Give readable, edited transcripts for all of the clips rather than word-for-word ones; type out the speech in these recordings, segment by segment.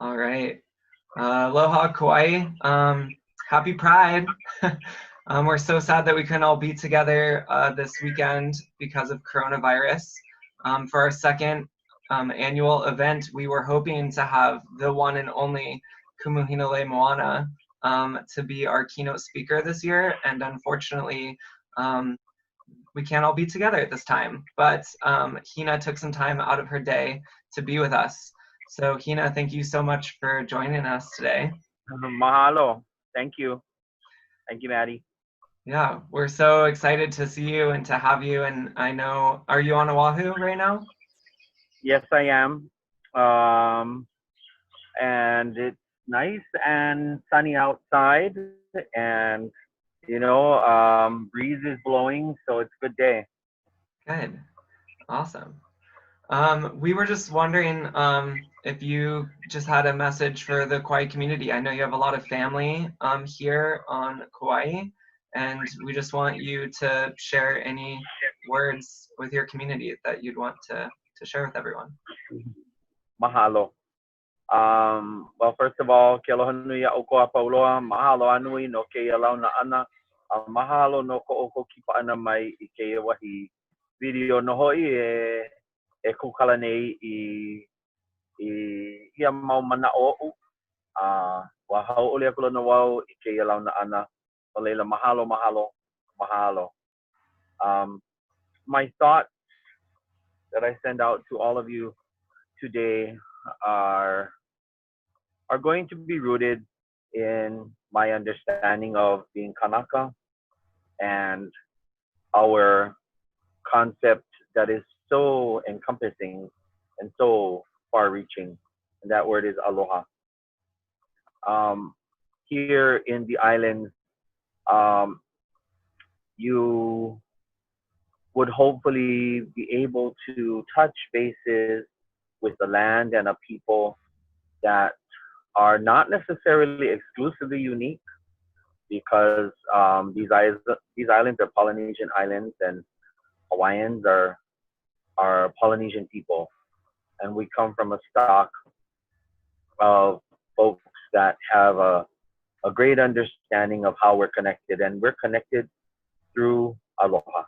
All right. Aloha, Kauai. Happy Pride. We're so sad that we couldn't all be together this weekend because of coronavirus. For our second annual event, we were hoping to have the one and only Kumu Hinaleimoana to be our keynote speaker this year, and unfortunately, we can't all be together at this time. But Hina took some time out of her day to be with us. So Hina, thank you so much for joining us today. Mahalo. Thank you. Thank you, Maddie. Yeah, we're so excited to see you and to have you. And I know, are you on Oahu right now? Yes, I am. And it's nice and sunny outside, and breeze is blowing, so it's a good day. Good. Awesome. We were just wondering if you just had a message for the Kauai community. I know you have a lot of family here on Kauai, and we just want you to share any words with your community that you'd want to share with everyone. Mahalo. Well, first of all, ke aloha nui a oko a pauloa, mahalo anui no ke launa ana, mahalo no ko oko kipa ana mai I ke wahi video no hoi e kukala nei I ia mau mana o'u. Wa hau ole aku lana wau I ke launa ana. O leila mahalo, mahalo, mahalo. My thoughts that I send out to all of you today are going to be rooted in my understanding of being Kanaka and our concept that is so encompassing and so far-reaching, and that word is aloha. Here in the islands, you would hopefully be able to touch bases with the land and a people that are not necessarily exclusively unique, because these islands are Polynesian islands, and Hawaiians are Polynesian people, and we come from a stock of folks that have a great understanding of how we're connected, and we're connected through aloha.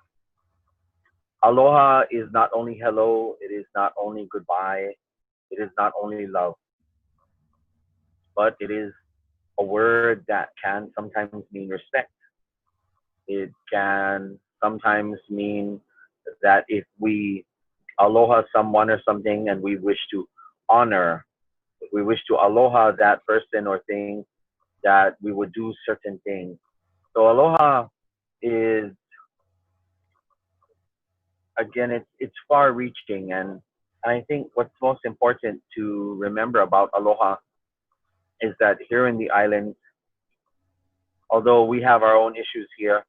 Aloha is not only hello, it is not only goodbye, it is not only love, but it is a word that can sometimes mean respect. It can sometimes mean that if we aloha someone or something and we wish to honor, if we wish to aloha that person or thing, that we would do certain things. So aloha is, again, it's far reaching, and I think what's most important to remember about aloha is that here in the islands, although we have our own issues here,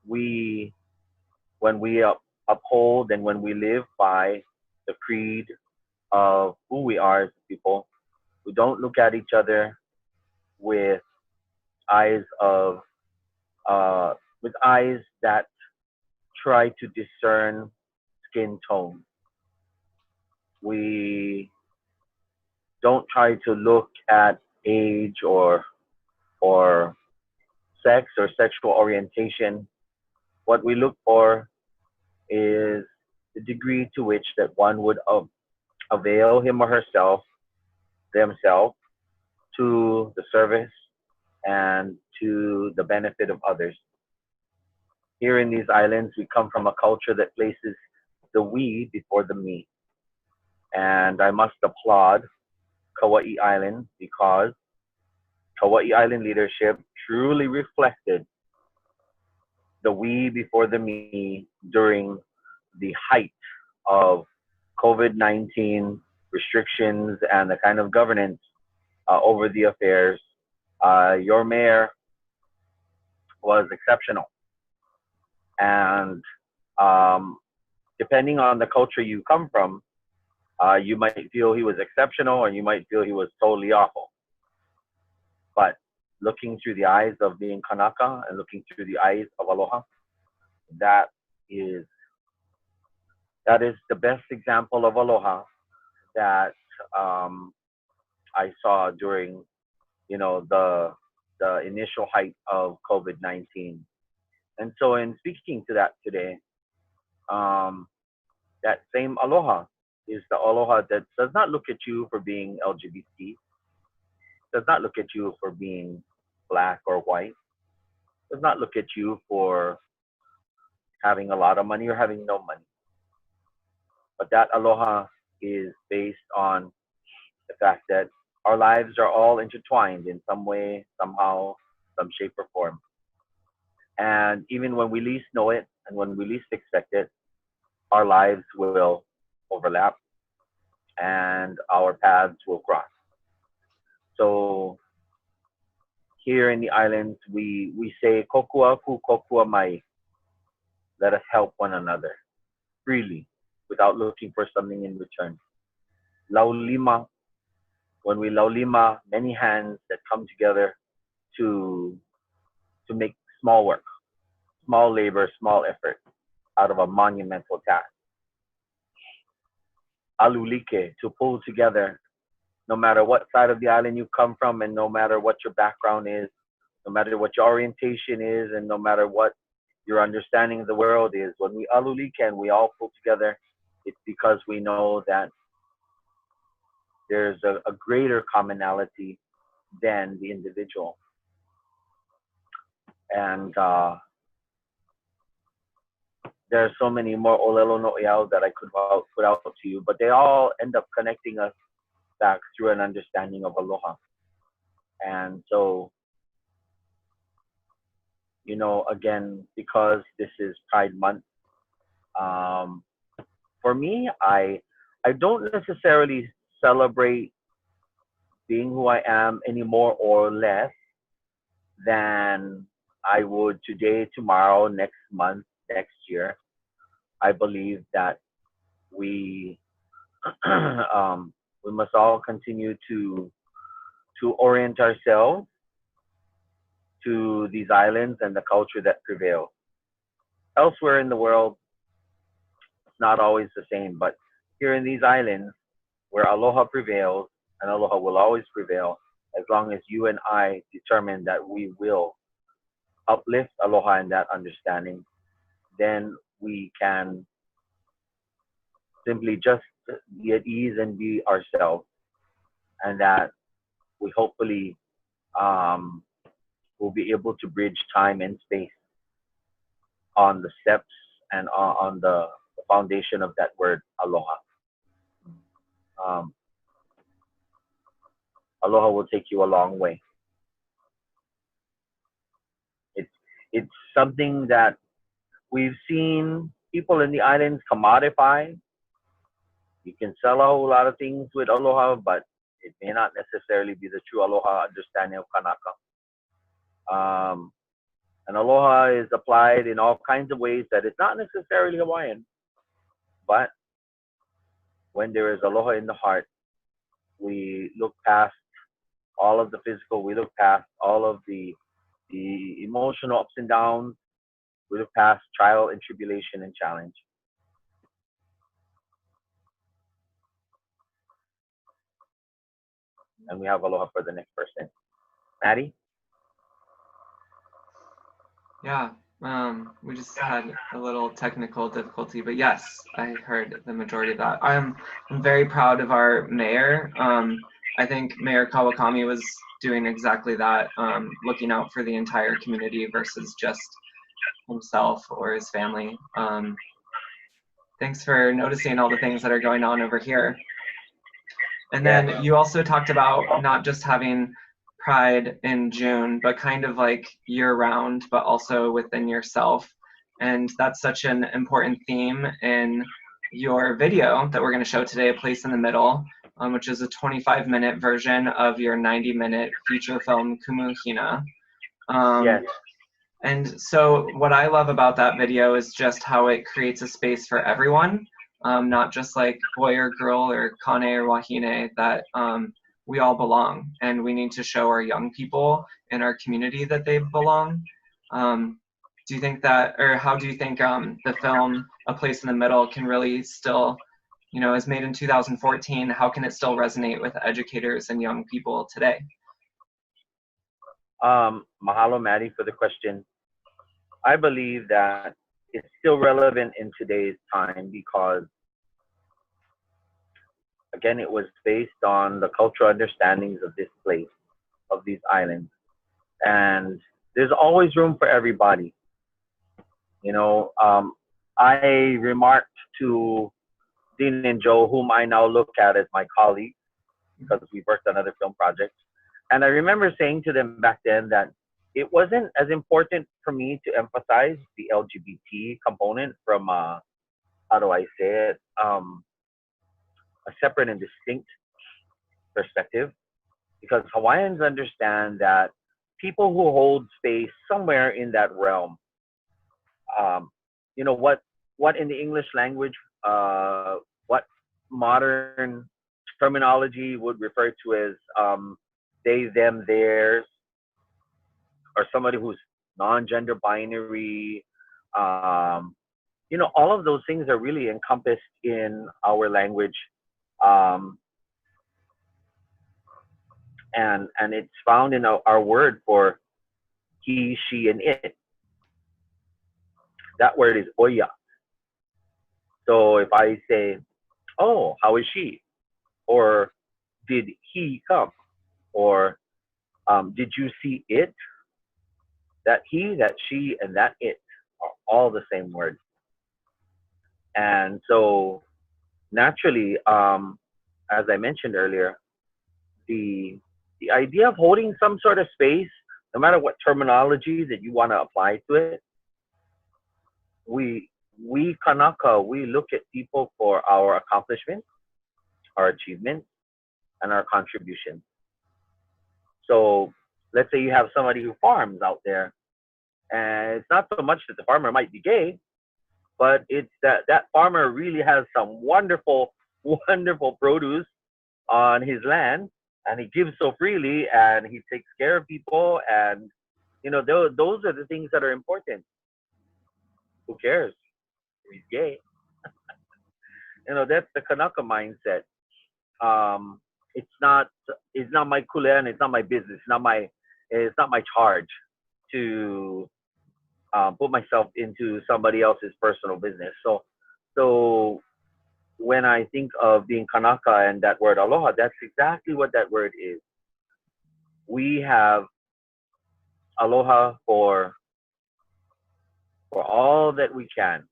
when we uphold and when we live by the creed of who we are as people, we don't look at each other with eyes of with eyes that try to discern skin tone. We don't try to look at age or sex or sexual orientation. What we look for is the degree to which that one would avail him or herself, themselves, to the service and to the benefit of others. Here in these islands, we come from a culture that places the we before the me. And I must applaud Kaua'i Island, because Kaua'i Island leadership truly reflected the we before the me during the height of COVID-19 restrictions and the kind of governance over the affairs. Your mayor was exceptional. And depending on the culture you come from, you might feel he was exceptional, or you might feel he was totally awful. But looking through the eyes of being Kanaka and looking through the eyes of aloha, that is the best example of aloha that I saw during, you know, the initial height of COVID-19. And so in speaking to that today, that same aloha is the aloha that does not look at you for being LGBT, does not look at you for being black or white, does not look at you for having a lot of money or having no money. But that aloha is based on the fact that our lives are all intertwined in some way, somehow, some shape or form. And even when we least know it and when we least expect it, our lives will overlap and our paths will cross. So here in the islands, we say, kokua ku kokua mai. Let us help one another freely without looking for something in return. Laulima, when we laulima, many hands that come together to make small work, small labor, small effort out of a monumental task. Alulike, to pull together, no matter what side of the island you come from and no matter what your background is, no matter what your orientation is and no matter what your understanding of the world is, when we alulike and we all pull together, it's because we know that there's a greater commonality than the individual. And there are so many more olelo no'eau that I could put out to you, but they all end up connecting us back through an understanding of aloha. And so, you know, again, because this is Pride Month, for me, I don't necessarily celebrate being who I am any more or less than I would today, tomorrow, next month, next year. I believe that we must all continue to orient ourselves to these islands and the culture that prevails. Elsewhere in the world, it's not always the same, but here in these islands, where aloha prevails, and aloha will always prevail, as long as you and I determine that we will uplift aloha and that understanding, then we can simply just be at ease and be ourselves, and that we hopefully will be able to bridge time and space on the steps and on the foundation of that word aloha. Aloha will take you a long way. It's something that we've seen people in the islands commodify. You can sell a whole lot of things with aloha, but it may not necessarily be the true aloha understanding of kanaka. And aloha is applied in all kinds of ways that it's not necessarily Hawaiian. But when there is aloha in the heart, we look past all of the physical, we look past all of the emotional ups and downs, we look past trial and tribulation and challenge. And we have aloha for the next person. Maddie? Yeah, we just had a little technical difficulty, but yes, I heard the majority of that. I'm very proud of our mayor. I think Mayor Kawakami was doing exactly that, looking out for the entire community versus just himself or his family. Thanks for noticing all the things that are going on over here. And then you also talked about not just having Pride in June, but kind of like year-round, but also within yourself. And that's such an important theme in your video that we're going to show today, A Place in the Middle, which is a 25-minute version of your 90-minute feature film, Kumu Hina. Yes. And so what I love about that video is just how it creates a space for everyone, not just like boy or girl or kane or wahine, that we all belong, and we need to show our young people in our community that they belong. Do you think that, or how do you think the film A Place in the Middle can really still you know, is made in 2014, how can it still resonate with educators and young people today? Mahalo, Maddie, for the question. I believe that it's still relevant in today's time because, again, it was based on the cultural understandings of this place, of these islands. And there's always room for everybody. You know, I remarked to Dean and Joe, whom I now look at as my colleagues, because we've worked on other film projects. And I remember saying to them back then that it wasn't as important for me to emphasize the LGBT component from, how do I say it, a separate and distinct perspective, because Hawaiians understand that people who hold space somewhere in that realm, you know, what in the English language, what modern terminology would refer to as they, them, theirs, or somebody who's non-gender binary, you know, all of those things are really encompassed in our language. And it's found in our word for he, she, and it. That word is oya. So if I say, oh, how is she? Or did he come? Or did you see it? That he, that she, and that it are all the same word. And so naturally, as I mentioned earlier, the idea of holding some sort of space, no matter what terminology that you want to apply to it, we Kanaka, we look at people for our accomplishments, our achievements, and our contributions. So let's say you have somebody who farms out there, and it's not so much that the farmer might be gay, but it's that farmer really has some wonderful, wonderful produce on his land, and he gives so freely, and he takes care of people, and you know, those are the things that are important. Who cares? He's gay. You know, that's the Kanaka mindset. It's not my kuleana, it's not my business, it's not my charge to put myself into somebody else's personal business. So when I think of being Kanaka and that word aloha, that's exactly what that word is. We have aloha for all that we can,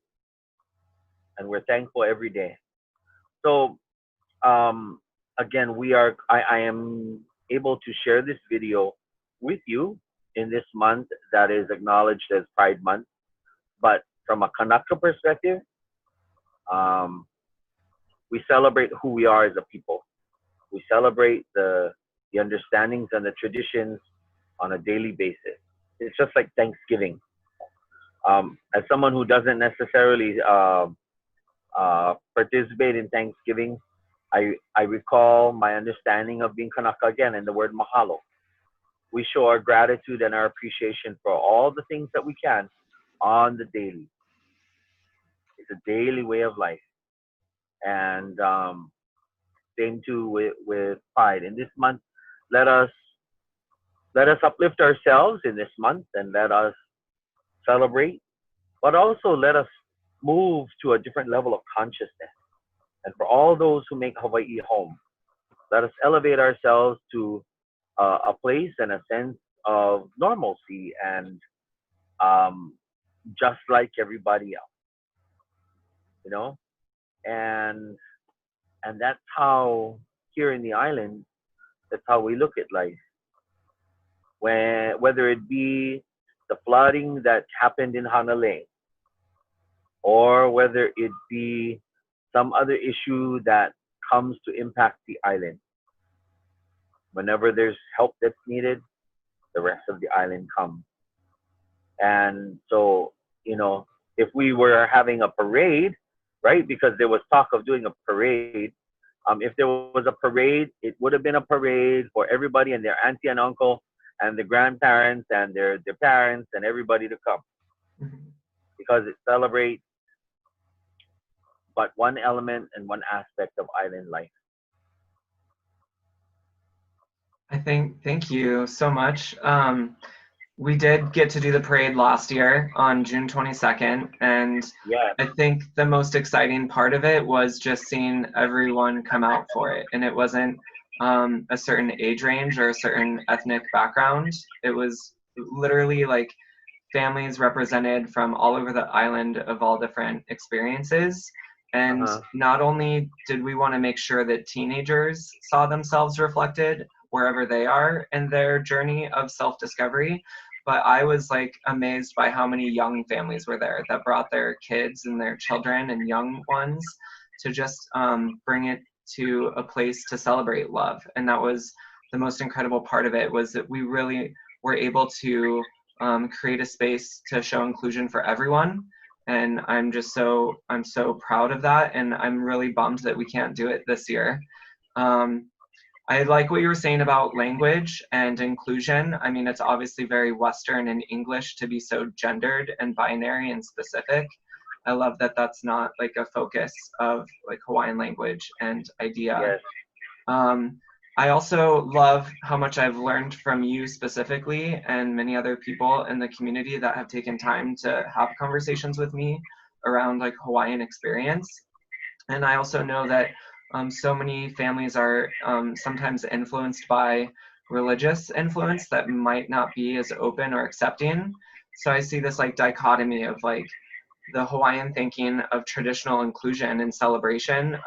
and we're thankful every day. So again, I am able to share this video with you in this month that is acknowledged as Pride Month. But from a Kanaka perspective, we celebrate who we are as a people. We celebrate the understandings and the traditions on a daily basis. It's just like Thanksgiving. As someone who doesn't necessarily participate in Thanksgiving, I recall my understanding of being Kanaka again in the word mahalo. We show our gratitude and our appreciation for all the things that we can on the daily. It's a daily way of life. And same too with Pride. In this month, let us uplift ourselves in this month, and let us celebrate, but also let us move to a different level of consciousness. And for all those who make Hawaii home, let us elevate ourselves to a place and a sense of normalcy and just like everybody else, you know? And that's how here in the island, that's how we look at life. Whether it be the flooding that happened in Hinaleimoana, or whether it be some other issue that comes to impact the island. Whenever there's help that's needed, the rest of the island comes. And so, you know, if we were having a parade, right, because there was talk of doing a parade, if there was a parade, it would have been a parade for everybody and their auntie and uncle and the grandparents and their parents and everybody to come. Because it celebrates but one element and one aspect of island life. Thank you so much. We did get to do the parade last year on June 22nd, and Yeah. I think the most exciting part of it was just seeing everyone come out for it. And it wasn't a certain age range or a certain ethnic background. It was literally like families represented from all over the island of all different experiences. And not only did we want to make sure that teenagers saw themselves reflected wherever they are in their journey of self-discovery, but I was like amazed by how many young families were there that brought their kids and their children and young ones to just bring it to a place to celebrate love. And that was the most incredible part of it, was that we really were able to create a space to show inclusion for everyone. And I'm so proud of that. And I'm really bummed that we can't do it this year. I like what you were saying about language and inclusion. I mean, it's obviously very Western and English to be so gendered and binary and specific. I love that that's not like a focus of like Hawaiian language and idea. Yes. I also love how much I've learned from you specifically and many other people in the community that have taken time to have conversations with me around like Hawaiian experience. And I also know that so many families are sometimes influenced by religious influence that might not be as open or accepting. So I see this like dichotomy of like the Hawaiian thinking of traditional inclusion and celebration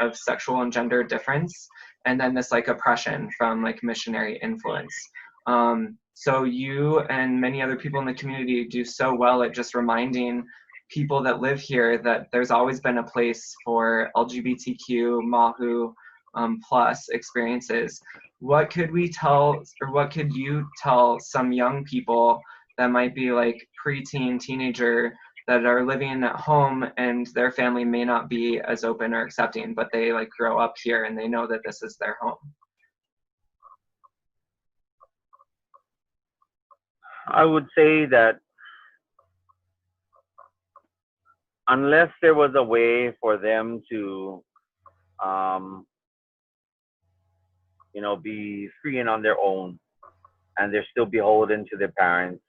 of sexual and gender difference, and then this like oppression from like missionary influence. So you and many other people in the community do so well at just reminding people that live here that there's always been a place for LGBTQ, Mahu plus experiences. What could we tell, or what could you tell some young people that might be like preteen, teenager, that are living at home and their family may not be as open or accepting, but they like grow up here and they know that this is their home? I would say that unless there was a way for them to, be free and on their own, and they're still beholden to their parents,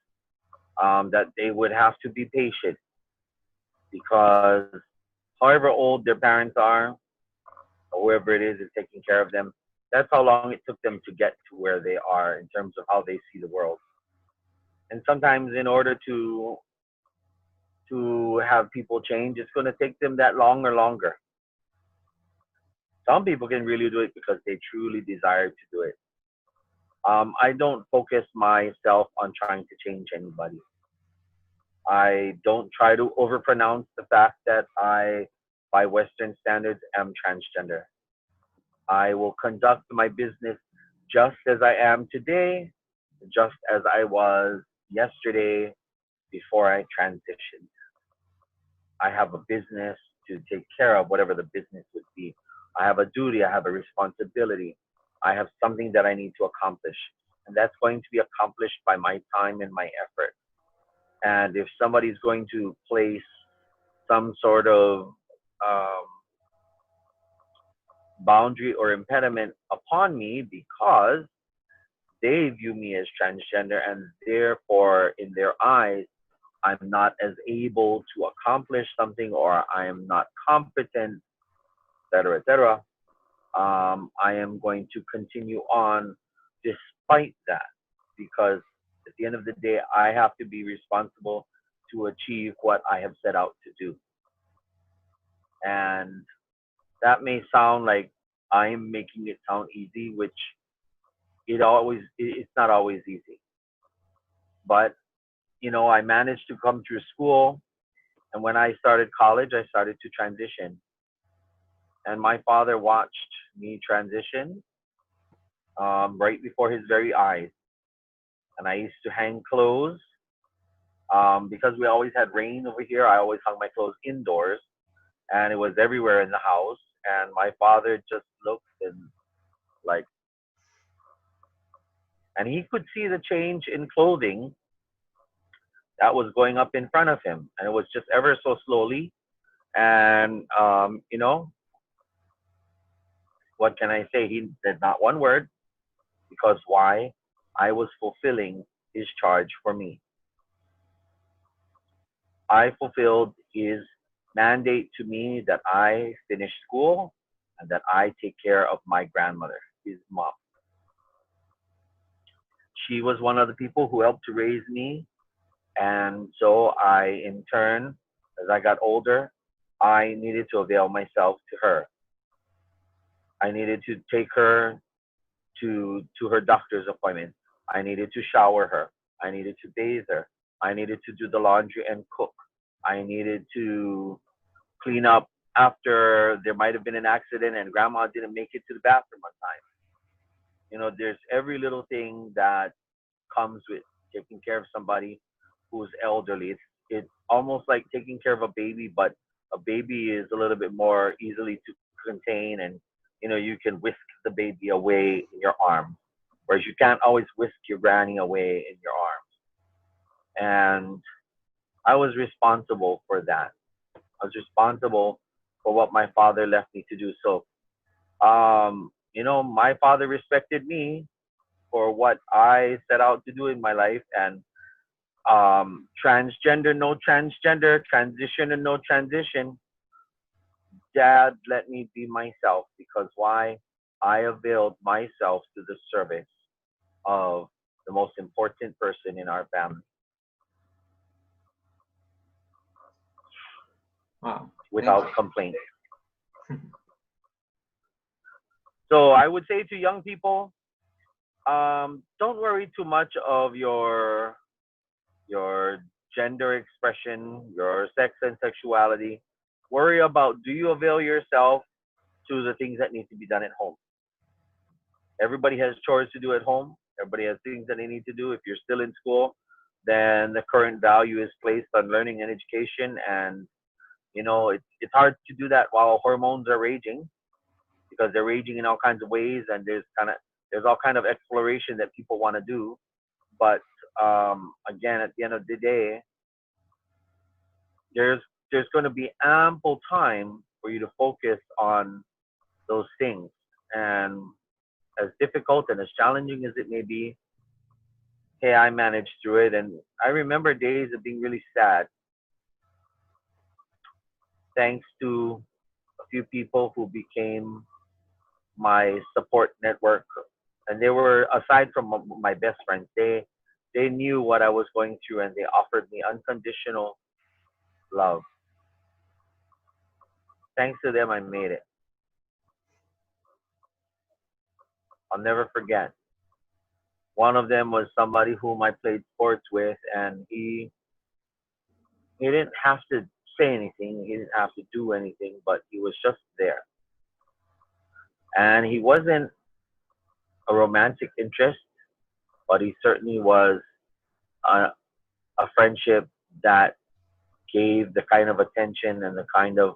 that they would have to be patient, because however old their parents are, or whoever it is taking care of them, that's how long it took them to get to where they are in terms of how they see the world. And sometimes in order to have people change, it's going to take them that long or longer. Some people can really do it because they truly desire to do it. I don't focus myself on trying to change anybody. I don't try to overpronounce the fact that I, by Western standards, am transgender. I will conduct my business just as I am today, just as I was yesterday before I transitioned. I have a business to take care of, whatever the business would be. I have a duty, I have a responsibility. I have something that I need to accomplish. And that's going to be accomplished by my time and my effort. And if somebody's going to place some sort of boundary or impediment upon me because they view me as transgender, and therefore in their eyes I'm not as able to accomplish something, or I am not competent, etc., I am going to continue on despite that, because at the end of the day, I have to be responsible to achieve what I have set out to do. And that may sound like I'm making it sound easy, which it's not always easy. But I managed to come through school, and when I started college, I started to transition. And my father watched me transition right before his very eyes. And I used to hang clothes because we always had rain over here. I always hung my clothes indoors, and it was everywhere in the house. And my father just looked and like, and he could see the change in clothing that was going up in front of him, and it was just ever so slowly. And, you know, what can I say? He said not one word because why? I was fulfilling his charge for me. I fulfilled his mandate to me that I finish school and that I take care of my grandmother, his mom. She was one of the people who helped to raise me. And so I, in turn, as I got older, I needed to avail myself to her. I needed to take her to her doctor's appointment. I needed to shower her. I needed to bathe her. I needed to do the laundry and cook. I needed to clean up after there might have been an accident and grandma didn't make it to the bathroom on time. You know, there's every little thing that comes with taking care of somebody who's elderly. It's almost like taking care of a baby, but a baby is a little bit more easily to contain, and you know you can whisk the baby away in your arms, whereas you can't always whisk your granny away in your arms. And I was responsible for that. I was responsible for what my father left me to do. So, you know, my father respected me for what I set out to do in my life, and transgender, no transgender, transition and no transition. Dad let me be myself because why? I availed myself to the service of the most important person in our family. Wow. Without complaint. So I would say to young people, don't worry too much of your gender expression, your sex and sexuality. Worry about, do you avail yourself to the things that need to be done at home? Everybody has chores to do at home. Everybody has things that they need to do. If you're still in school, then the current value is placed on learning and education. And, you know, it's hard to do that while hormones are raging, because they're raging in all kinds of ways. And there's all kind of exploration that people want to do. But again, at the end of the day, there's going to be ample time for you to focus on those things. And as difficult and as challenging as it may be, hey, I managed through it. And I remember days of being really sad, thanks to a few people who became my support network. And they were, aside from my best friends, they knew what I was going through, and they offered me unconditional love. Thanks to them, I made it. I'll never forget. One of them was somebody whom I played sports with, and he didn't have to say anything. He didn't have to do anything, but he was just there. And he wasn't a romantic interest, but he certainly was a friendship that gave the kind of attention and the kind of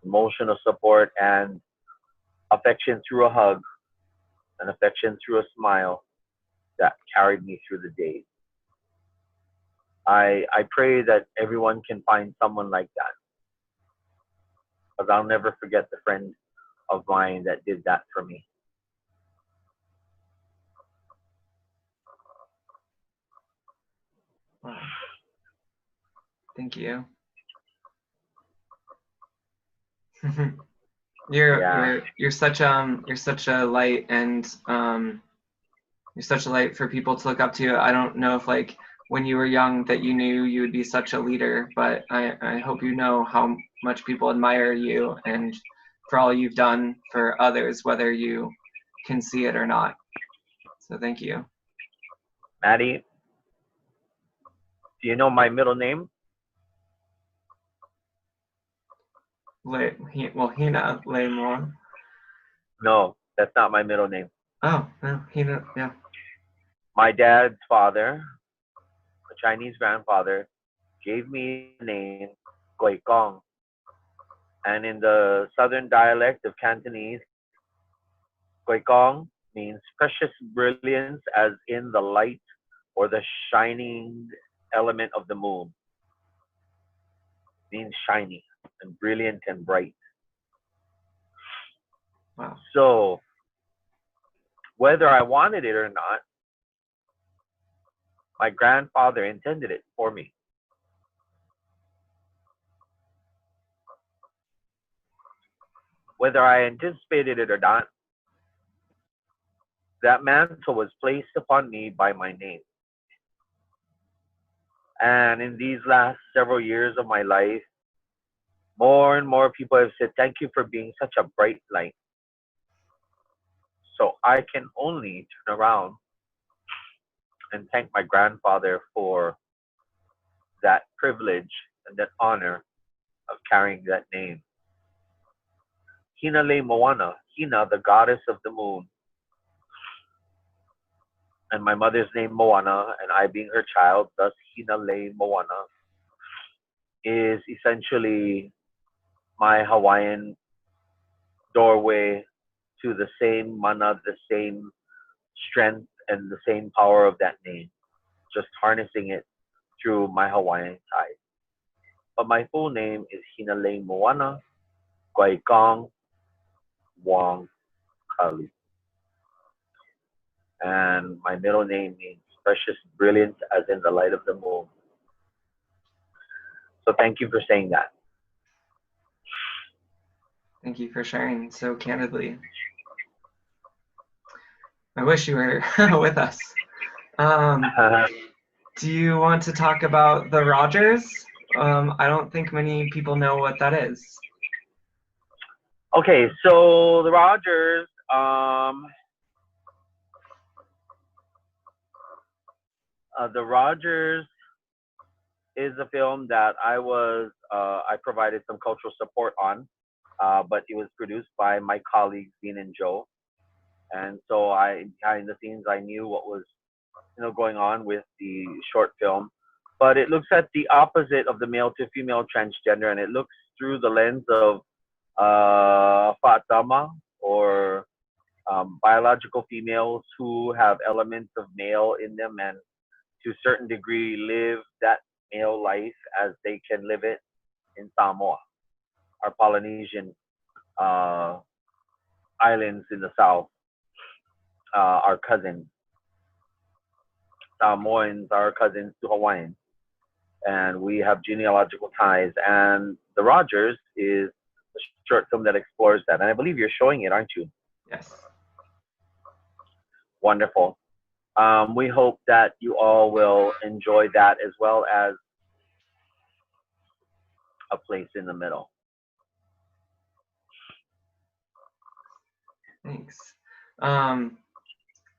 emotional support and affection through a hug and affection through a smile that carried me through the days. I pray that everyone can find someone like that, because I'll never forget the friend of mine that did that for me. Wow. Thank you. You're such a light, and you're such a light for people to look up to. I don't know if like when you were young that you knew you would be such a leader, but I hope you know how much people admire you and for all you've done for others, whether you can see it or not. So thank you. Maddie, do you know my middle name? Hinaleimoana. No, that's not my middle name. Oh, no, yeah. My dad's father, a Chinese grandfather, gave me the name Kwai. And in the southern dialect of Cantonese, Kwai means precious brilliance, as in the light or the shining element of the moon. Means shiny. and brilliant and bright. Wow. So whether I wanted it or not, my grandfather intended it for me. Whether I anticipated it or not, that mantle was placed upon me by my name. And in these last several years of my life, more and more people have said, thank you for being such a bright light. So I can only turn around and thank my grandfather for that privilege and that honor of carrying that name. Hinaleimoana, Hina, the goddess of the moon, and my mother's name Moana, and I being her child, thus Hinaleimoana, is essentially my Hawaiian doorway to the same mana, the same strength, and the same power of that name, just harnessing it through my Hawaiian ties. But my full name is Hinaleimoana Kwai Wong-Kalu. And my middle name means precious, brilliant, as in the light of the moon. So thank you for saying that. Thank you for sharing so candidly. I wish you were with us. Do you want to talk about the Rogers? I don't think many people know what that is. Okay, so the Rogers, The Rogers is a film that I provided some cultural support on, but it was produced by my colleagues, Dean and Joe. And so behind the scenes, I knew what was, going on with the short film. But it looks at the opposite of the male to female transgender, and it looks through the lens of Fa'atama, or biological females who have elements of male in them, and to a certain degree live that male life as they can live it in Samoa, our Polynesian islands in the south, our cousins. Samoans are cousins to Hawaiians, and we have genealogical ties. And The Rogers is a short film that explores that. And I believe you're showing it, aren't you? Yes. Wonderful. We hope that you all will enjoy that, as well as A Place in the Middle. Thanks.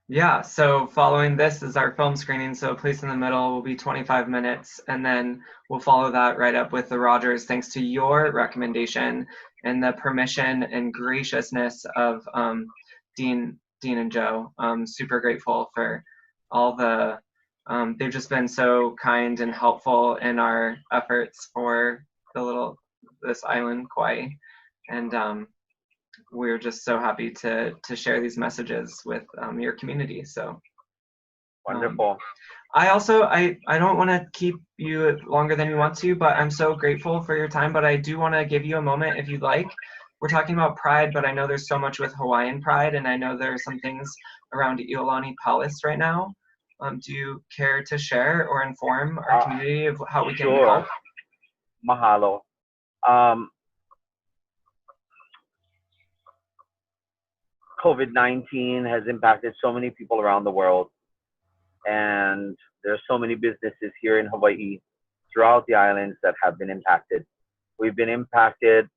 Yeah, so following this is our film screening. So A Place in the Middle will be 25 minutes, and then we'll follow that right up with The Rogers, thanks to your recommendation and the permission and graciousness of Dean and Joe. I'm super grateful for all the, they've just been so kind and helpful in our efforts for this island, Kauai. And we're just so happy to share these messages with your community. So wonderful. I don't want to keep you longer than you want to, but I'm so grateful for your time. But I do want to give you a moment if you'd like. We're talking about pride, but I know there's so much with Hawaiian pride, and I know there are some things around Iolani Palace right now. Do you care to share or inform our community of how we can help? Mahalo. COVID-19 has impacted so many people around the world, and there are so many businesses here in Hawaii, throughout the islands, that have been impacted. We've been impacted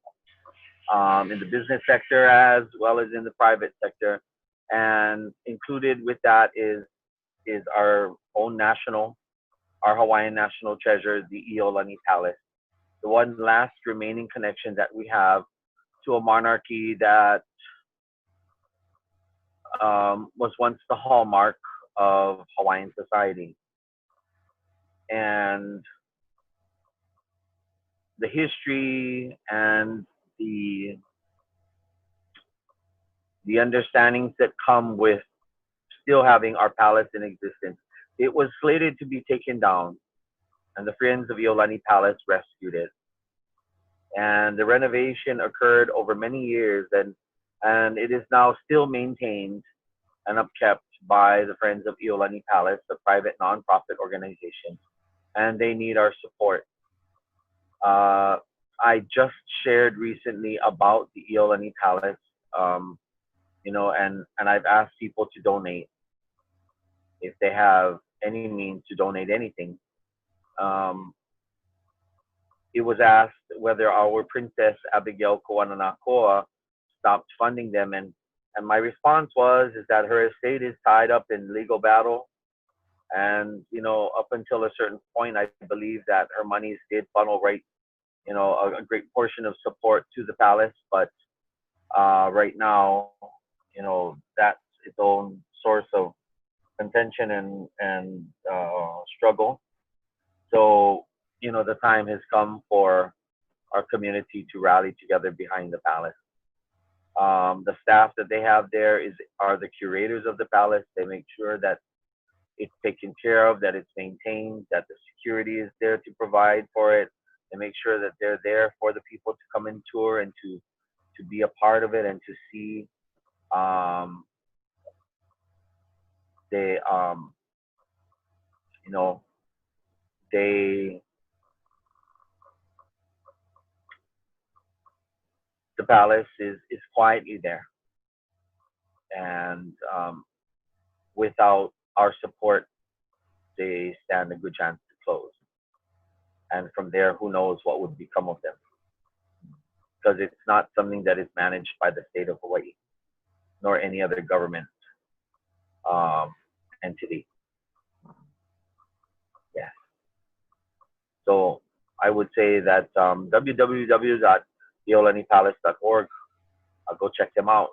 in the business sector as well as in the private sector, and included with that is our own our Hawaiian national treasure, the Iolani Palace, the one last remaining connection that we have to a monarchy that was once the hallmark of Hawaiian society. And the history and the understandings that come with still having our palace in existence. It was slated to be taken down, and the friends of Iolani Palace rescued it. And the renovation occurred over many years, and it is now still maintained and upkept by the Friends of Iolani Palace, a private nonprofit organization, and they need our support. I just shared recently about the Iolani Palace, and I've asked people to donate if they have any means to donate anything. It was asked whether our Princess Abigail Koananakoa stopped funding them, and my response is that her estate is tied up in legal battle, and up until a certain point, I believe that her monies did funnel right, a great portion of support to the palace, but right now, that's its own source of contention and struggle. So, the time has come for our community to rally together behind the palace. The staff that they have there are the curators of the palace. They make sure that it's taken care of, that it's maintained, that the security is there to provide for it. They make sure that they're there for the people to come and tour and to be a part of it and to see the palace is quietly there, and without our support, they stand a good chance to close. And from there, who knows what would become of them? Because it's not something that is managed by the state of Hawaii, nor any other government entity. Yeah. So I would say that www.iolanipalace.org, go check them out.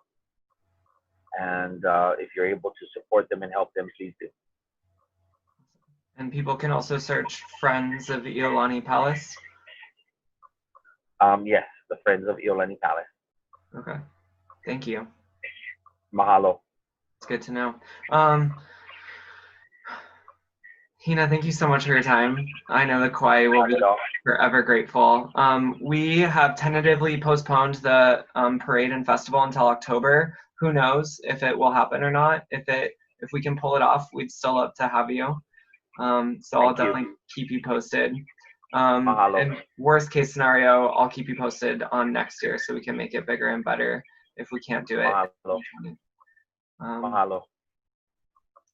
And if you're able to support them and help them, please do. And people can also search Friends of Iolani Palace? Yes, the Friends of Iolani Palace. Okay. Thank you. Mahalo. It's good to know. Hina, thank you so much for your time. I know the Kwai will be forever grateful. We have tentatively postponed the parade and festival until October. Who knows if it will happen or not? If we can pull it off, we'd still love to have you. So I'll definitely keep you posted. And worst case scenario, I'll keep you posted on next year so we can make it bigger and better if we can't do it. Mahalo.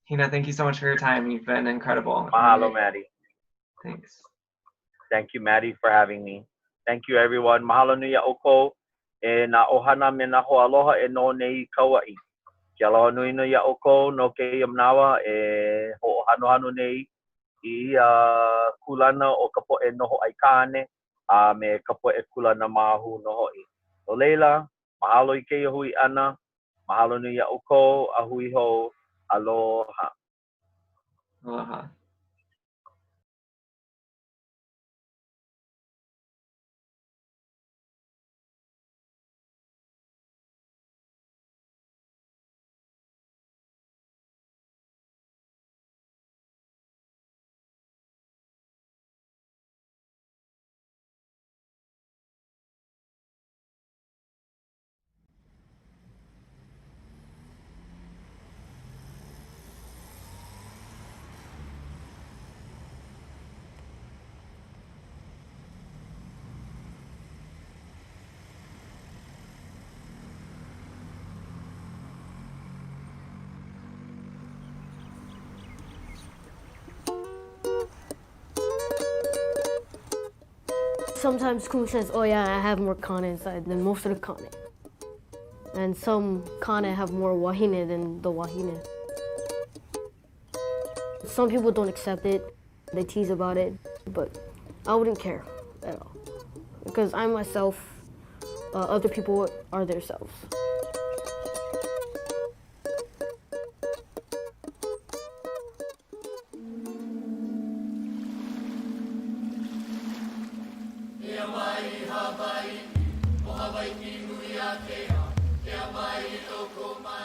Hina, thank you so much for your time. You've been incredible. Mahalo, Maddie. Thanks. Thank you, Maddie, for having me. Thank you, everyone. Mahalo nui oko e na ohana me na ho aloha e no nei Kaua'i. Ke aloha nui nui oko no ke yamnawa e ho hano nei I kulana o ka po'e noho aikane a me ka po'e kulana mahu noho I. O leila, mahalo I ke hui ana, mahalo nui oko a hui ho. Aloha. Aloha. Sometimes Kumu says, oh yeah, I have more kana inside than most of the kana. And some kana have more wahine than the wahine. Some people don't accept it, they tease about it, but I wouldn't care at all. Because I myself, other people are their selves.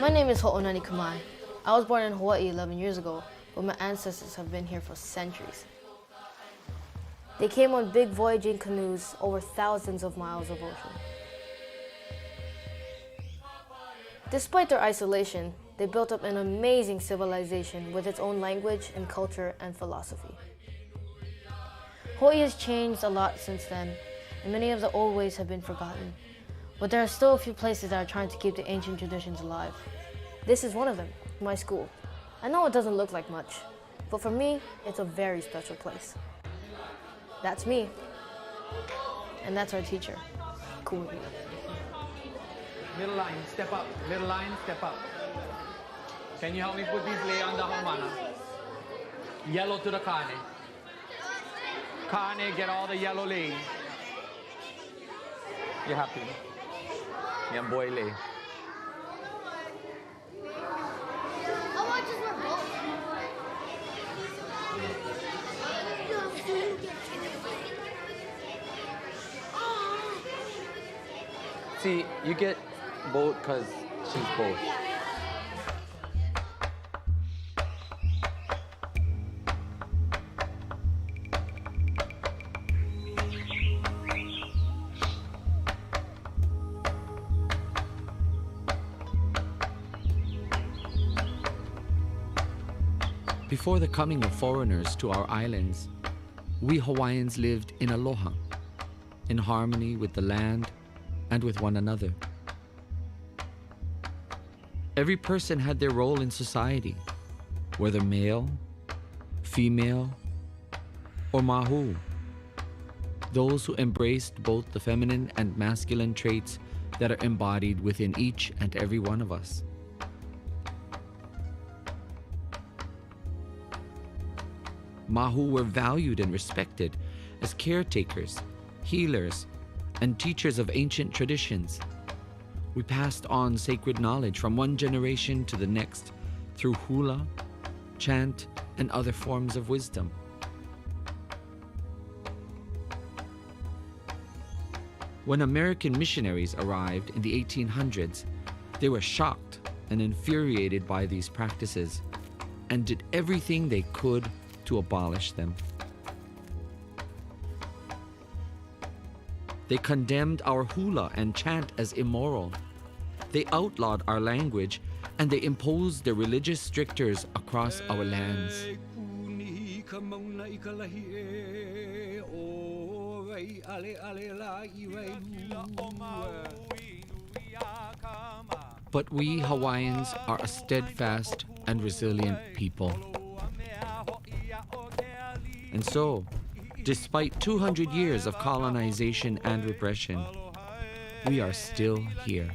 My name is Ho'onani Kamai. I was born in Hawaii 11 years ago, but my ancestors have been here for centuries. They came on big voyaging canoes over thousands of miles of ocean. Despite their isolation, they built up an amazing civilization with its own language and culture and philosophy. Hawaii has changed a lot since then, and many of the old ways have been forgotten. But there are still a few places that are trying to keep the ancient traditions alive. This is one of them, my school. I know it doesn't look like much, but for me, it's a very special place. That's me, and that's our teacher, Kumu. Middle line, step up. Middle line, step up. Can you help me put these lei on the Haumana? Yellow to the kane. Kane, get all the yellow lei. You happy? Yan boy lei. See, you get both because she's both. Before the coming of foreigners to our islands, we Hawaiians lived in aloha, in harmony with the land and with one another. Every person had their role in society, whether male, female, or mahu. Those who embraced both the feminine and masculine traits that are embodied within each and every one of us. Mahu were valued and respected as caretakers, healers, and teachers of ancient traditions. We passed on sacred knowledge from one generation to the next through hula, chant, and other forms of wisdom. When American missionaries arrived in the 1800s, they were shocked and infuriated by these practices and did everything they could to abolish them. They condemned our hula and chant as immoral. They outlawed our language and they imposed their religious strictures across our lands. But we Hawaiians are a steadfast and resilient people. And so, despite 200 years of colonization and repression, we are still here.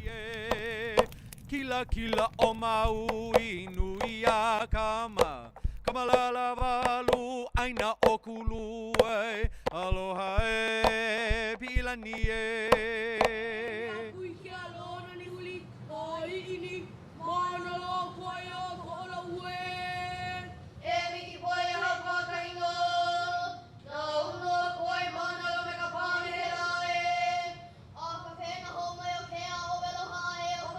Kila kila o maui nui a kama kamalala valu aina okulu e aloha e pilani e ui ke alona ni uli o ini mana Kwai o kola ue e miki poe ha pakaingo no no Kwai mana me ka pane e o ka pena ho mai o ke a o aloha e o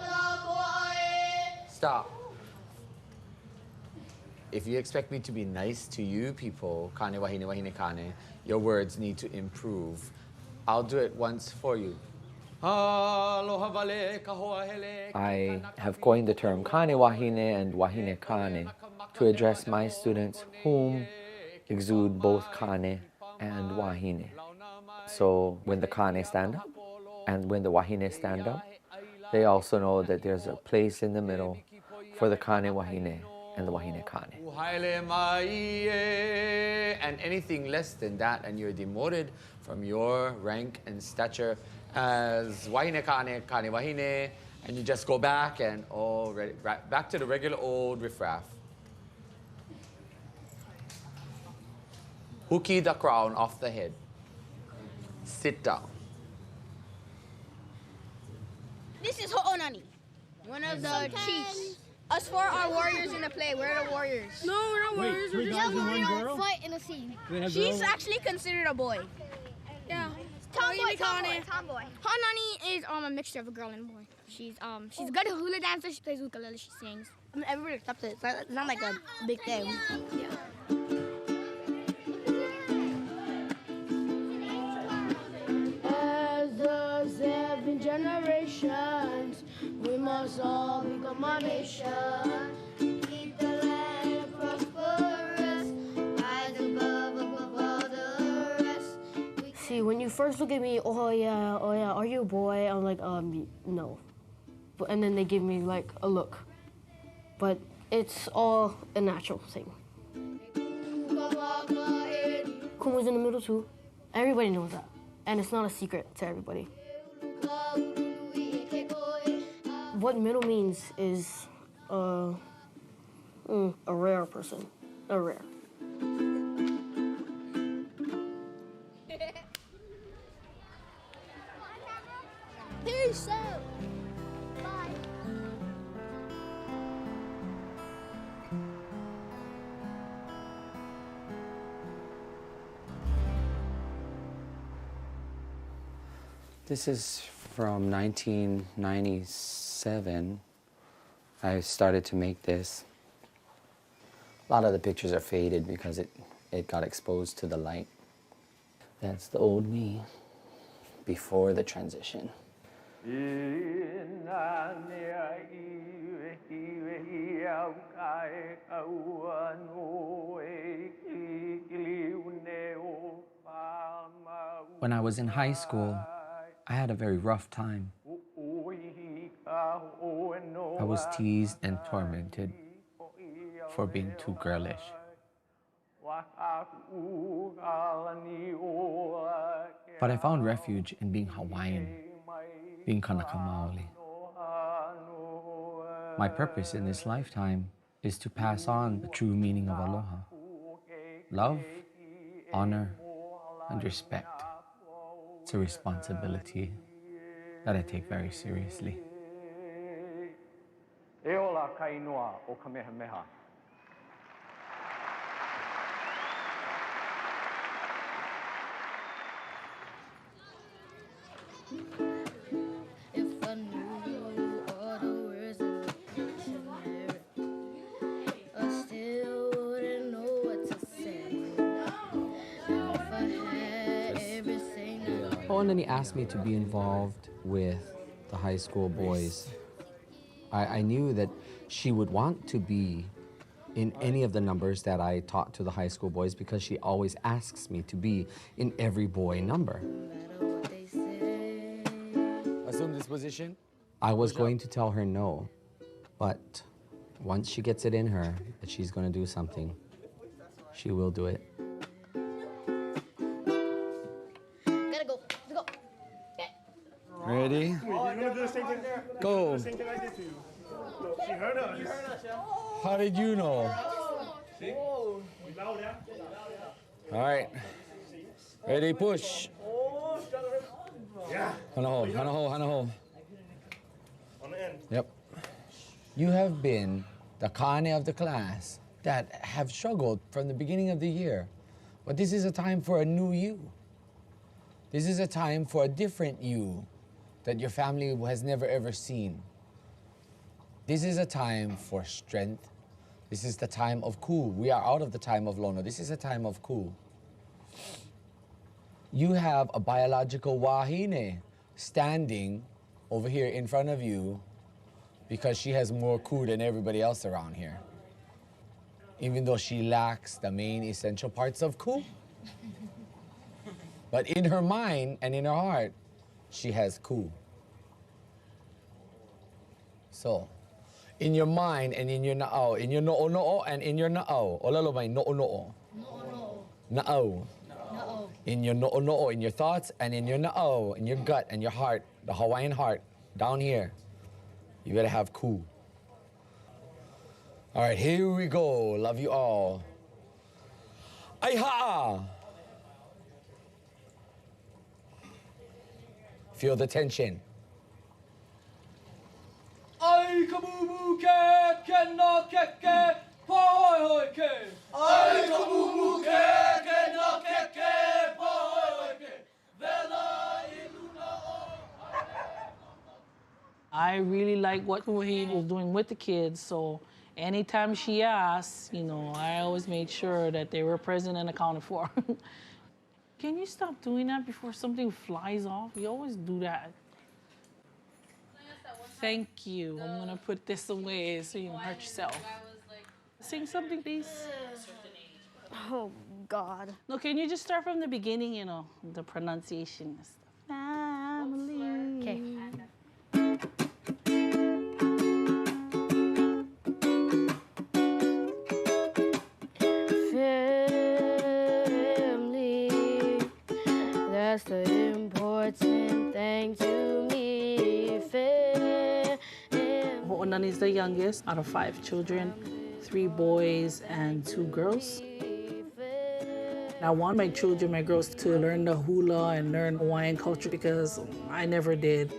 Kaua'i. Stop. If you expect me to be nice to you people, kane wahine wahine kane, your words need to improve. I'll do it once for you. I have coined the term kane wahine and wahine kane to address my students whom exude both kane and wahine. So when the kane stand up and when the wahine stand up, they also know that there's a place in the middle for the kane wahine and the wahine kane. And anything less than that, and you're demoted from your rank and stature as wahine kane, kane wahine, and you just go back and back to the regular old riffraff. Huki the crown off the head. Sit down. This is Ho'onani, one of the chiefs. Us four are warriors in the play. We're the warriors. No, we're not warriors. We're just we girl? fight in the scene. She's actually considered a boy. Yeah. Tomboy. Ho'onani is a mixture of a girl and a boy. She's a good hula dancer. She plays ukulele. She sings. I mean, everybody accepts it. It's not like a big thing. Yeah. generations. We must all become a nation. Keep the land prosperous. Rise above all the rest. See, when you first look at me, oh yeah, are you a boy? I'm like, no. And then they give me like a look. But it's all a natural thing. Kumu's in the middle too. Everybody knows that. And it's not a secret to everybody. What middle means is a rare person, a rare. Peace out. Bye. This is from 1997. I started to make this. A lot of the pictures are faded because it got exposed to the light. That's the old me before the transition. When I was in high school, I had a very rough time. I was teased and tormented for being too girlish. But I found refuge in being Hawaiian, being kanaka maoli. My purpose in this lifetime is to pass on the true meaning of aloha. Love, honor, and respect. It's a responsibility that I take very seriously. If I knew all the words that I should merit, I still wouldn't know what to say. If I had everything that Oh, and then he asked me to be involved with the high school boys. I knew that she would want to be in any of the numbers that I taught to the high school boys because she always asks me to be in every boy number. Assume this position? I was going to tell her no, but once she gets it in her that she's going to do something, she will do it. gotta go. Let's go. Ready? Go. She heard us. How did you know? All right. Ready, push. Hanaho, hanaho, hanaho. On the end. Yep. You have been the kane of the class that have struggled from the beginning of the year. But this is a time for a new you. This is a time for a different you that your family has never ever seen. This is a time for strength. This is the time of ku. We are out of the time of lono. This is a time of ku. You have a biological wahine standing over here in front of you because she has more ku than everybody else around here. Even though she lacks the main essential parts of ku. But in her mind and in her heart, she has ku. So, in your mind and in your na'au, in your no'o and in your na'au, olalo mai no'o. Na'au. In your no'o, in your thoughts and in your na'au, in your gut and your heart, the Hawaiian heart, down here, you gotta have ku. All right, here we go. Love you all. Aiha'a. Feel the tension. Ai kamumu ke no ke poi hoi ke. Ai kamumu ke no ke poi hoi ke. Vela iluna o. I really like what he was doing with the kids, so anytime she asked, I always made sure that they were present and accounted for. Can you stop doing that before something flies off? You always do that. Thank you. I'm gonna put this away so you don't hurt yourself. Sing something, please. Oh, God. No, can you just start from the beginning, you know, the pronunciation and stuff. Family. Okay. Family, that's the important thing to me. Ho'onan is the youngest out of 5 children, 3 boys and 2 girls. I want my children, my girls, to learn the hula and learn Hawaiian culture because I never did.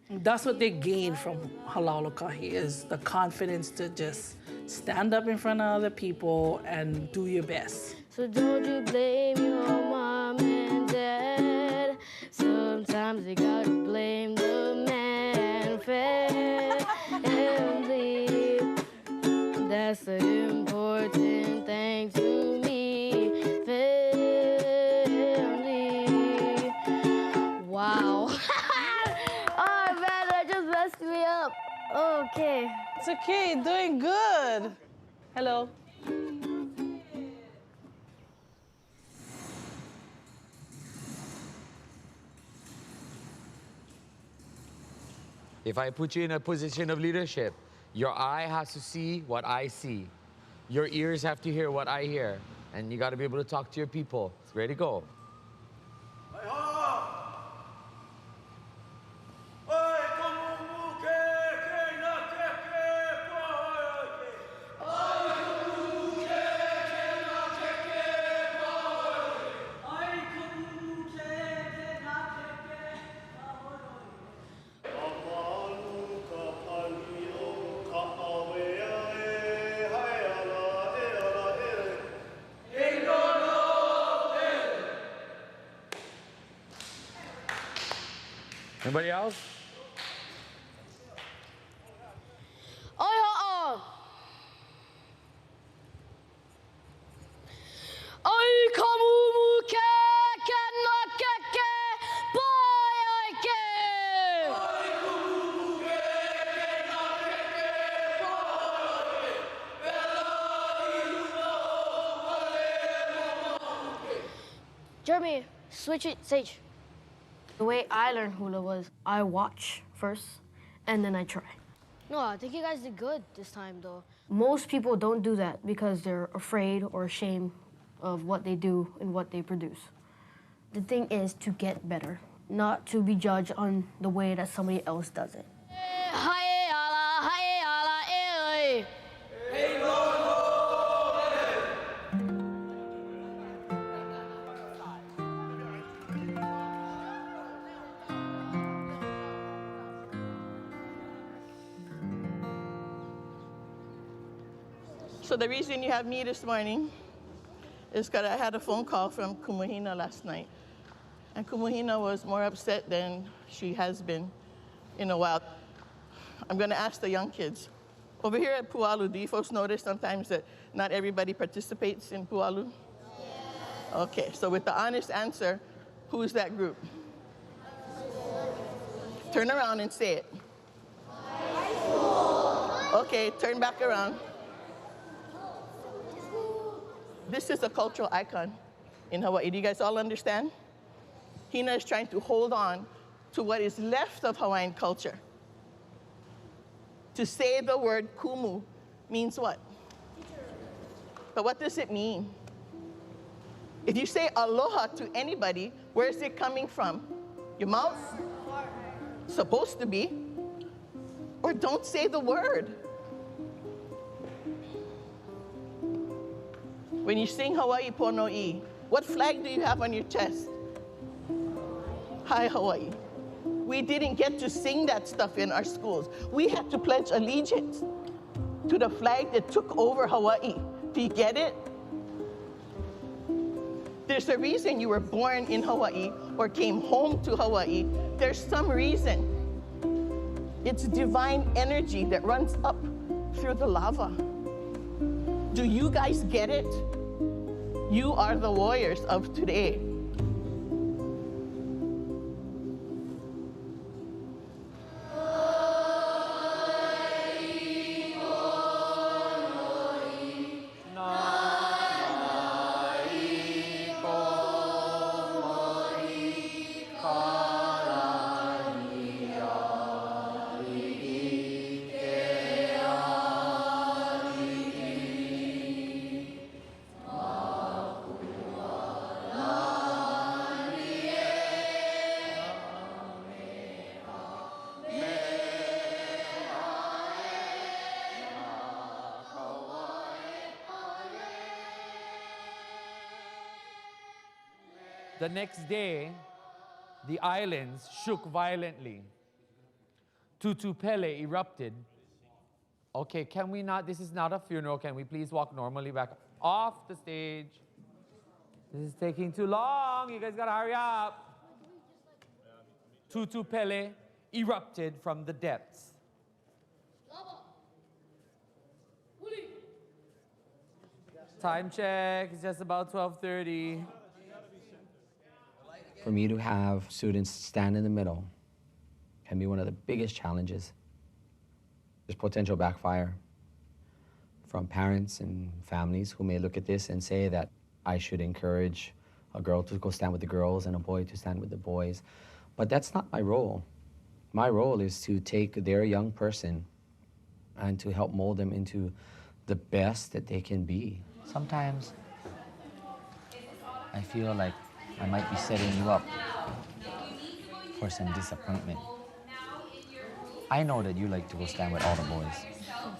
That's what they gain from Halal Kahi is the confidence to just stand up in front of other people and do your best. So don't you blame your mom and dad. Sometimes you gotta blame the man. Family, that's the important thing to me. Family. Wow. Oh man, that just messed me up. Okay. It's okay, doing good. Hello. If I put you in a position of leadership, your eye has to see what I see. Your ears have to hear what I hear. And you got to be able to talk to your people. Ready to go. Anybody else? Jeremy, switch it, Sage. The way I learned hula was I watch first, and then I try. No, I think you guys did good this time, though. Most people don't do that because they're afraid or ashamed of what they do and what they produce. The thing is to get better, not to be judged on the way that somebody else does it. So the reason you have me this morning is because I had a phone call from Kumu last night. And Kumu was more upset than she has been in a while. I'm going to ask the young kids. Over here at Pu'alu, do you folks notice sometimes that not everybody participates in Pu'alu? Yes. Okay, so with the honest answer, who is that group? Turn around and say it. High school. Okay, turn back around. This is a cultural icon in Hawaii. Do you guys all understand? Hina is trying to hold on to what is left of Hawaiian culture. To say the word kumu means what? But what does it mean? If you say aloha to anybody, where is it coming from? Your mouth? Supposed to be. Or don't say the word. When you sing Hawaii Pono'i, what flag do you have on your chest? Hi, Hawaii. We didn't get to sing that stuff in our schools. We had to pledge allegiance to the flag that took over Hawaii. Do you get it? There's a reason you were born in Hawaii or came home to Hawaii. There's some reason. It's divine energy that runs up through the lava. Do you guys get it? You are the warriors of today. The next day, the islands shook violently. Tutupele erupted. Okay, can we not, this is not a funeral, can we please walk normally back off the stage? This is taking too long, you guys gotta hurry up. Tutupele erupted from the depths. Time check, it's just about 12:30. For me to have students stand in the middle can be one of the biggest challenges. There's potential backfire from parents and families who may look at this and say that I should encourage a girl to go stand with the girls and a boy to stand with the boys. But that's not my role. My role is to take their young person and to help mold them into the best that they can be. Sometimes I feel like I might be setting you up for some disappointment. I know that you like to go stand with all the boys,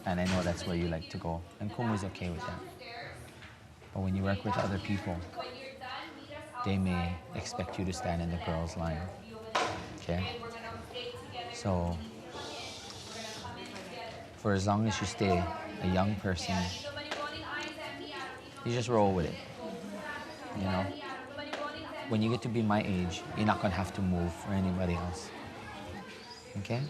and I know that's where you like to go, and Kumu is okay with that. But when you work with other people, they may expect you to stand in the girls' line, okay? So, for as long as you stay a young person, you just roll with it, you know? When you get to be my age, you're not gonna have to move for anybody else, okay?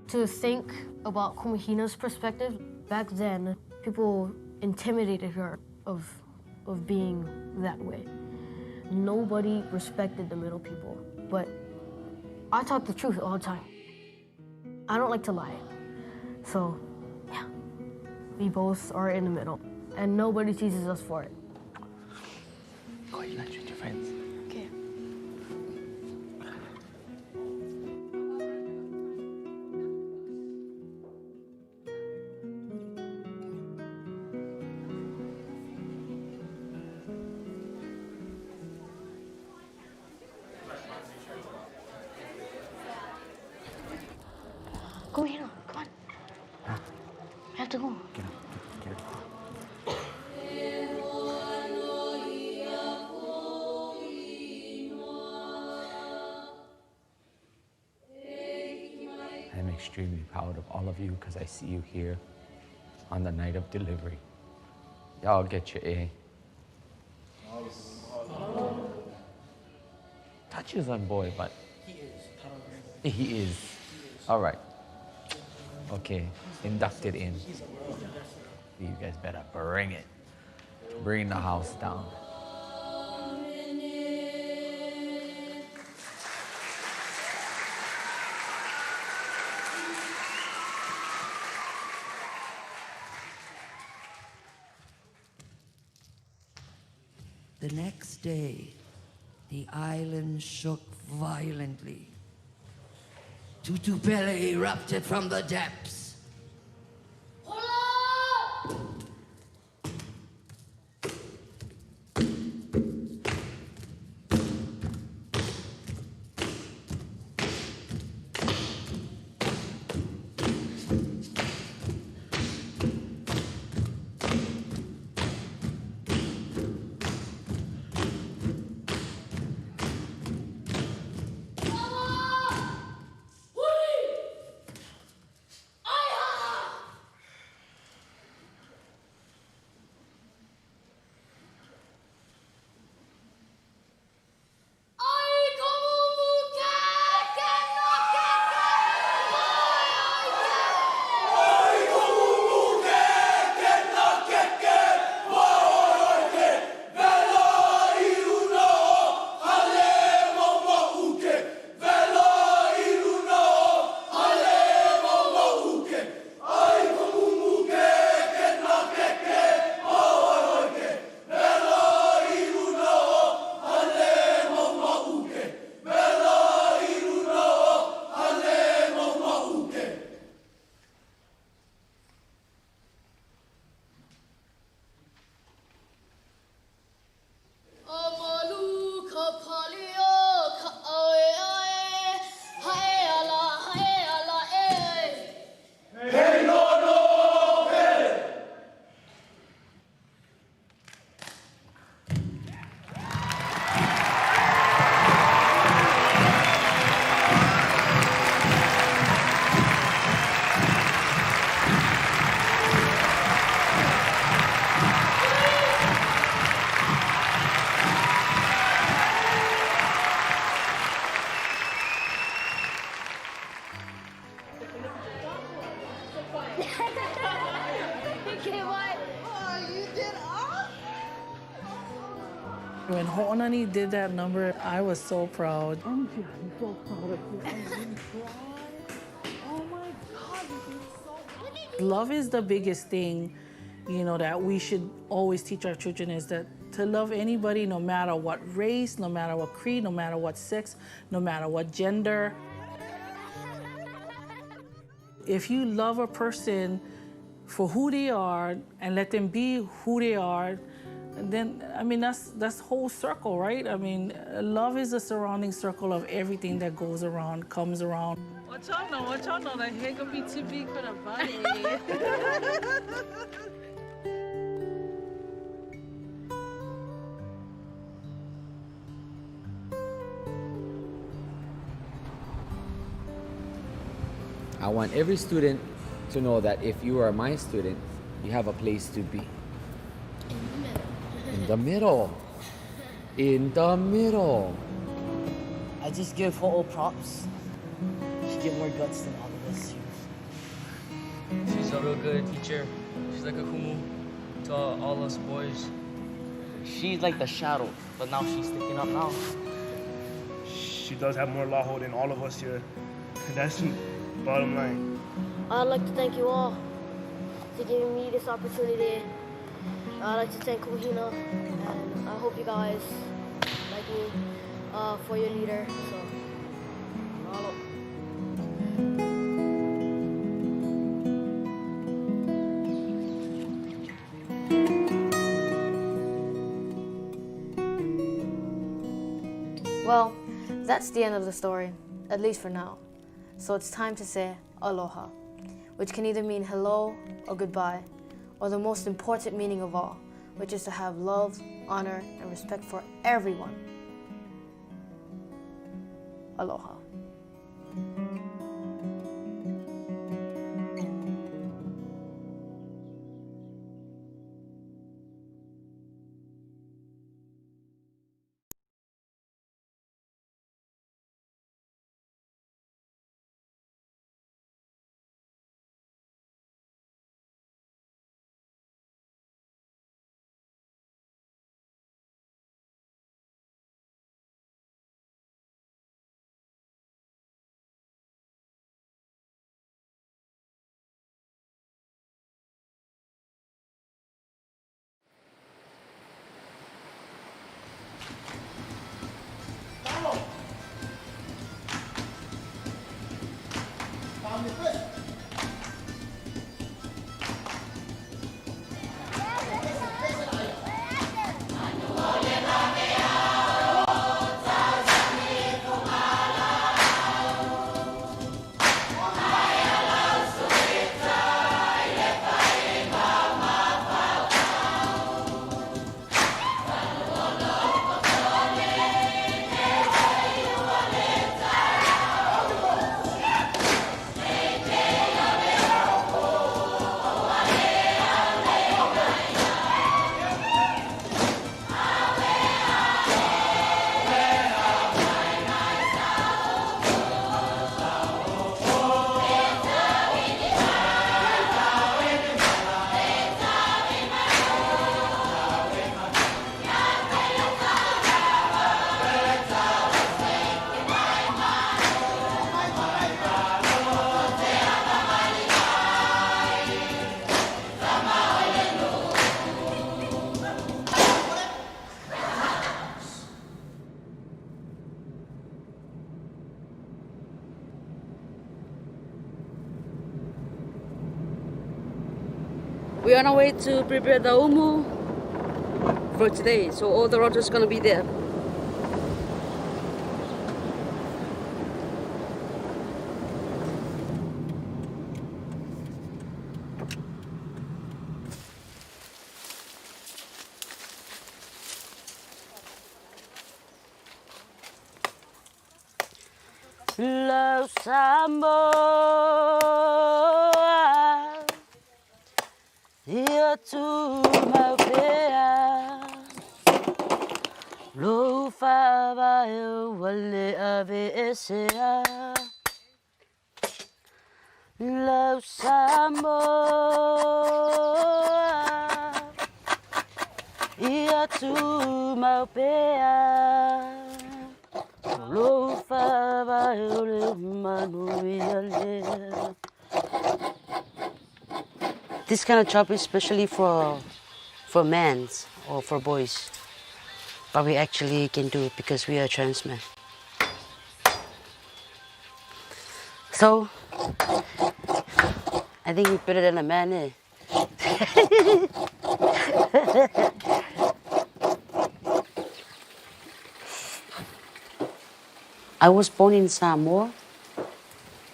To think about Kumahina's perspective, back then, people intimidated her of being that way. Nobody respected the middle people, but I talk the truth all the time. I don't like to lie. So, yeah, we both are in the middle, and nobody teases us for it. Go eat lunch with your friends. Okay. Go, Hina, come on. I have to go. Get up, get up. I'm extremely proud of all of you because I see you here on the night of delivery. Y'all get your A. Touches on boy, but he is. All right. Okay, inducted in. You guys better bring it. Bring the house down. The next day, the island shook violently. Tutupele erupted from the depths. Ho'onani did that number, I was so proud. I'm so proud of you. Oh my God, you did so good. Love is the biggest thing, that we should always teach our children, is that to love anybody, no matter what race, no matter what creed, no matter what sex, no matter what gender. If you love a person for who they are and let them be who they are, then, that's whole circle, right? Love is a surrounding circle of everything that goes around, comes around. What y'all know, that hair gonna be too big for the body. I want every student to know that if you are my student, you have a place to be. In the middle. In the middle. I just give her all props. She get more guts than all of us. She's a real good teacher. She's like a Kumu to all us boys. She's like the shadow, but now she's sticking up now. She does have more aloha than all of us here. That's the bottom line. I'd like to thank you all for giving me this opportunity. I'd like to thank Kuhina, and I hope you guys like me for your leader. So, mahalo. Well, that's the end of the story, at least for now. So it's time to say aloha, which can either mean hello or goodbye, or the most important meaning of all, which is to have love, honor, and respect for everyone. Aloha. We're on our way to prepare the umu for today, so all the rotors gonna be there. Lo sambo ia tu maupea lo fa ba wale ave esea lo sambo Ia tu maupea. Lo fa vai ole manu ia le. This kind of job is especially for men or for boys. But we actually can do it because we are trans men. So, I think we're better than a man, eh? I was born in Samoa,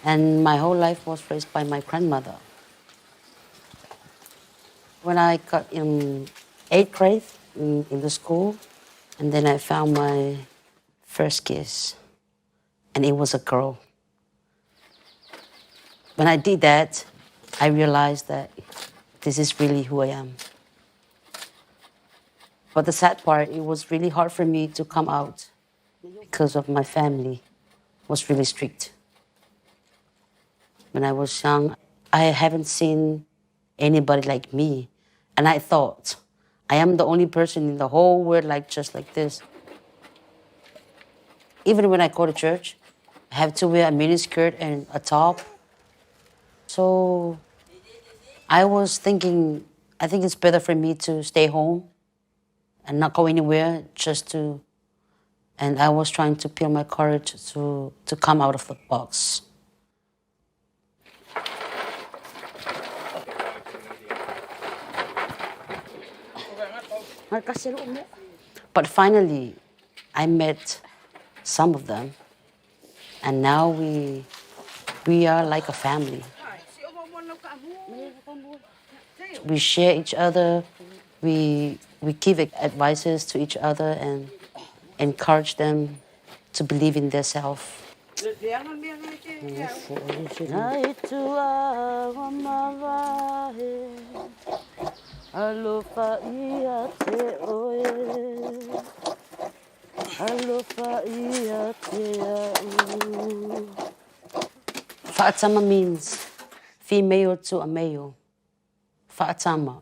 and my whole life was raised by my grandmother. When I got in 8th grade in the school, and then I found my first kiss, and it was a girl. When I did that, I realized that this is really who I am. But the sad part, it was really hard for me to come out because of my family was really strict. When I was young, I haven't seen anybody like me. And I thought, I am the only person in the whole world just like this. Even when I go to church, I have to wear a miniskirt and a top. So I was thinking, I think it's better for me to stay home and not go anywhere and I was trying to build my courage to come out of the box. But finally, I met some of them, and now we are like a family. We share each other, we give advices to each other and encourage them to believe in themselves. Aloha ia te oe, aloha ia te au. Fa'atama means female to a male. Fa'atama.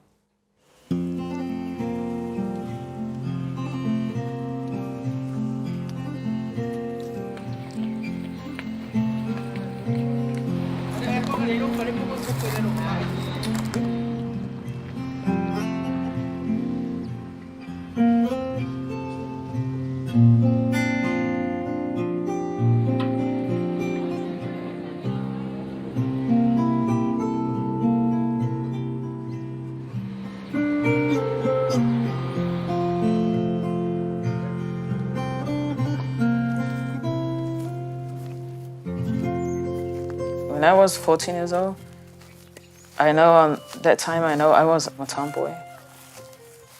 When I was 14 years old, I know I was a tomboy.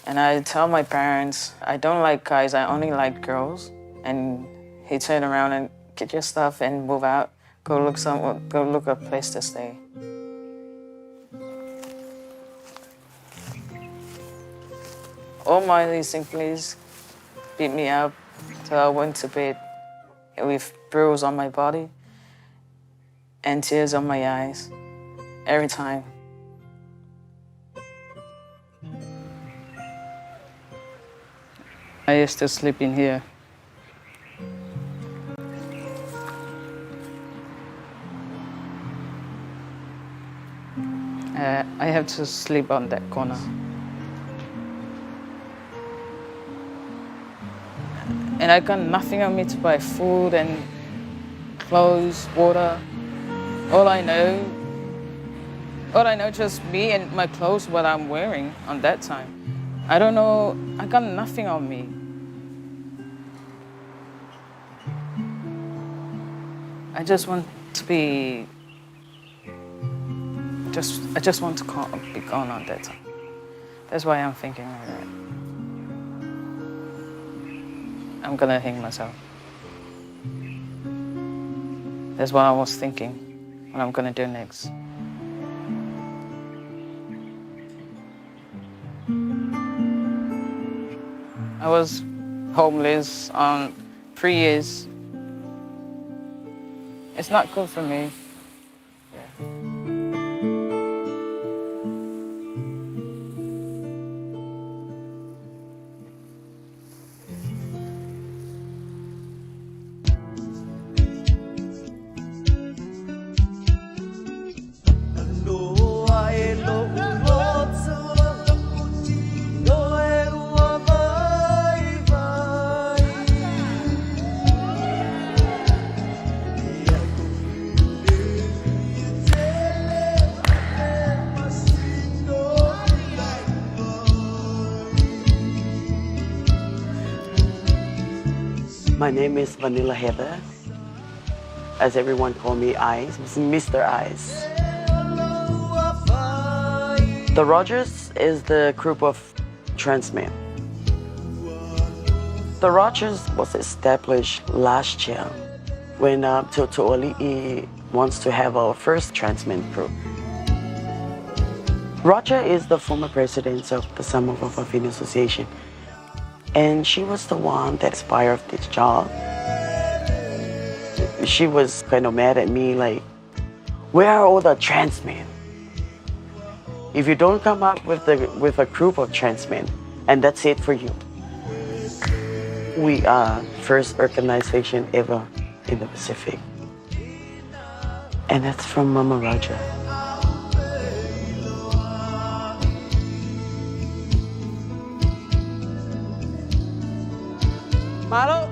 And I tell my parents, I don't like guys, I only like girls. And he turned around and get your stuff and move out. Go look a place to stay. All my leasing please beat me up till I went to bed with bruises on my body and tears on my eyes every time. I used to sleep in here. I have to sleep on that corner. And I got nothing on me to buy food and clothes, water. All I know, just me and my clothes, what I'm wearing on that time. I don't know, I got nothing on me. I just want to be, I just want to be gone on that time. That's why I'm thinking like that. I'm gonna hang myself. That's what I was thinking, what I'm gonna do next. I was homeless on 3 years. It's not good for me. My name is Vanilla Heather. As everyone call me Ice, Mr. Ice. The Rogers is the group of trans men. The Rogers was established last year when To'oli'i wants to have our first trans men group. Roger is the former president of the Samoa Whawhawhine Association, and she was the one that inspired this job. She was kind of mad at me, like, where are all the trans men? If you don't come up with a group of trans men, and that's it for you. We are first organization ever in the Pacific. And that's from Mama Roger. Mahalo.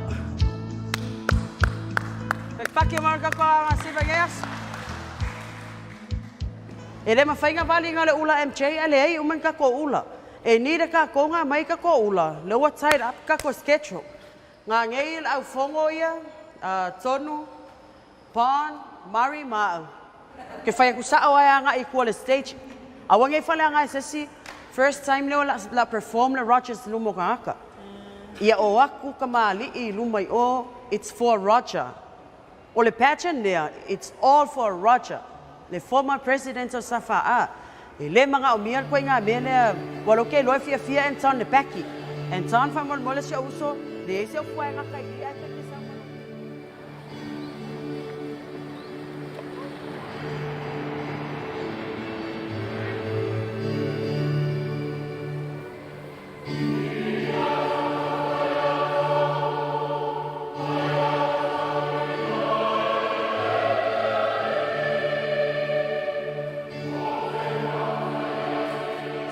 Nagpakya mga ko ang sibagayas. Ele mawhainga wali nga le ula MJ, ale ei uman ka ko ula. E nida ka ko nga mai ka ko ula. Le what side up ka ko schedule. Nga ngayon au fongo ia, tonu, pon, mari maa. Ke whai aku sa awaya nga equal stage. Awang e whala nga sasi, first time leo la perform le Rogers lumo ka aka. Ia o aku kamali I lumai o, it's for Roger. O le pageant there, it's all for Roger. Le former president of Safa'a. E le mga umian ko nga mele, walo ke loe fia en ton le paki. En ton fa mon mole siya uso, le siya fue nga kay iya ka kisa mo.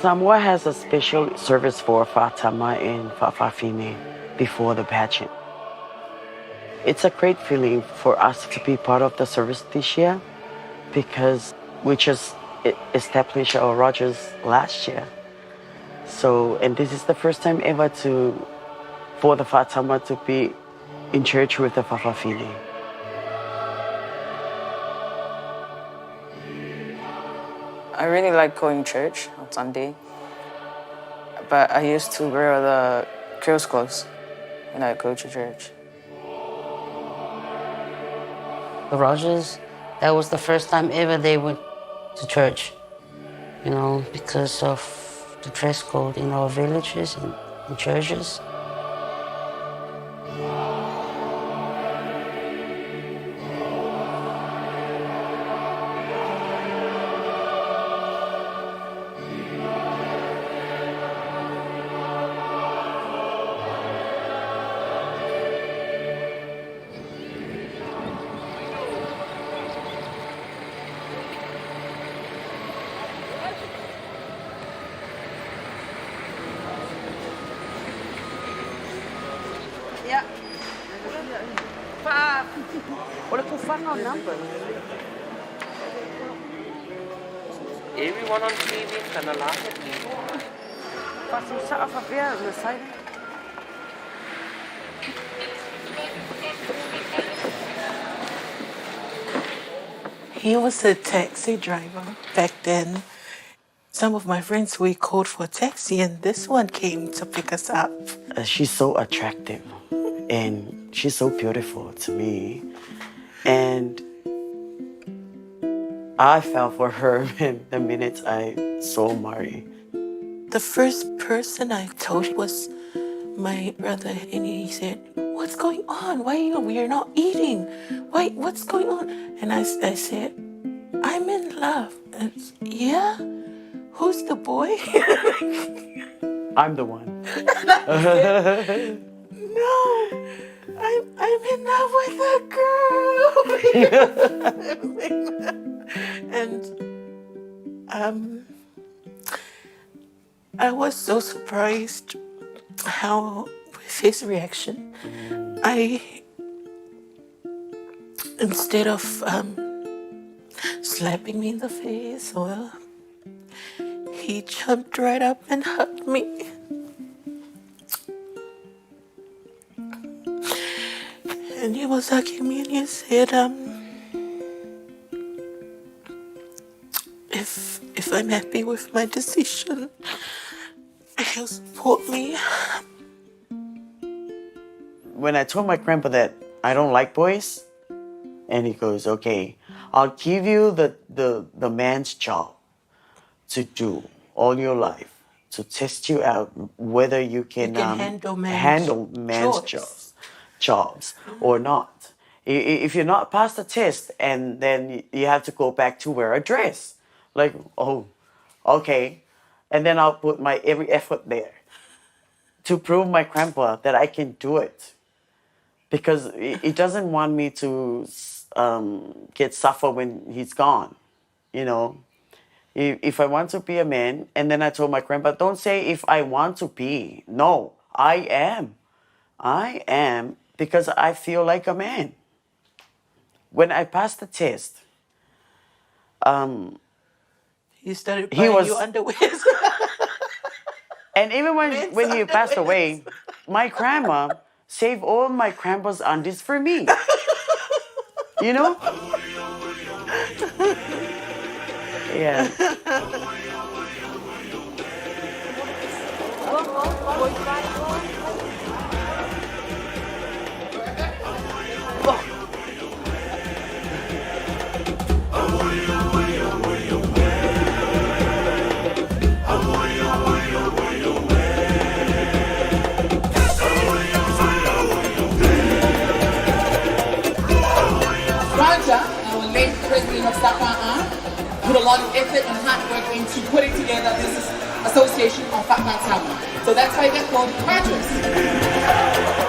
Samoa has a special service for Fatama and Fa'afafine before the pageant. It's a great feeling for us to be part of the service this year because we just established our Rogers last year. So, and this is the first time ever for the Fatama to be in church with the Fa'afafine. I really like going to church on Sunday, but I used to wear the girls' clothes when I go to church. The Rogers, that was the first time ever they went to church, you know, because of the dress code in our villages and churches. Yeah. What if we find our number? Everyone on TV can laugh at me. Fast you shut off a beer on the side. He was a taxi driver back then. Some of my friends, we called for a taxi and this one came to pick us up. She's so attractive and she's so beautiful to me. And I fell for her the minute I saw Mari. The first person I told was my brother, and he said, "What's going on? Why we are not eating? Why? What's going on?" And I said, "I'm in love." And yeah, who's the boy? I'm the one. No, I'm in love with a girl. And I was so surprised how with his reaction, instead of slapping me in the face, well, he jumped right up and hugged me. And he was hugging me and he said, if I'm happy with my decision, he'll support me. When I told my grandpa that I don't like boys, and he goes, okay, I'll give you the man's job to do all your life, to test you out whether you can handle man's jobs or not. If you're not past the test, and then you have to go back to wear a dress. Like, oh, okay. And then I'll put my every effort there to prove my grandpa that I can do it. Because he doesn't want me to get suffer when he's gone, you know. If I want to be a man, and then I told my grandpa, don't say if I want to be. No, I am. I am because I feel like a man. When I passed the test, he started buying you underwear. And even when he passed away, my grandma saved all my grandpa's undies for me. You know? Yeah. Our late president of Saka'an, put a lot of effort and hard work into putting together this association of Fakatama. So that's why they're called Rogers.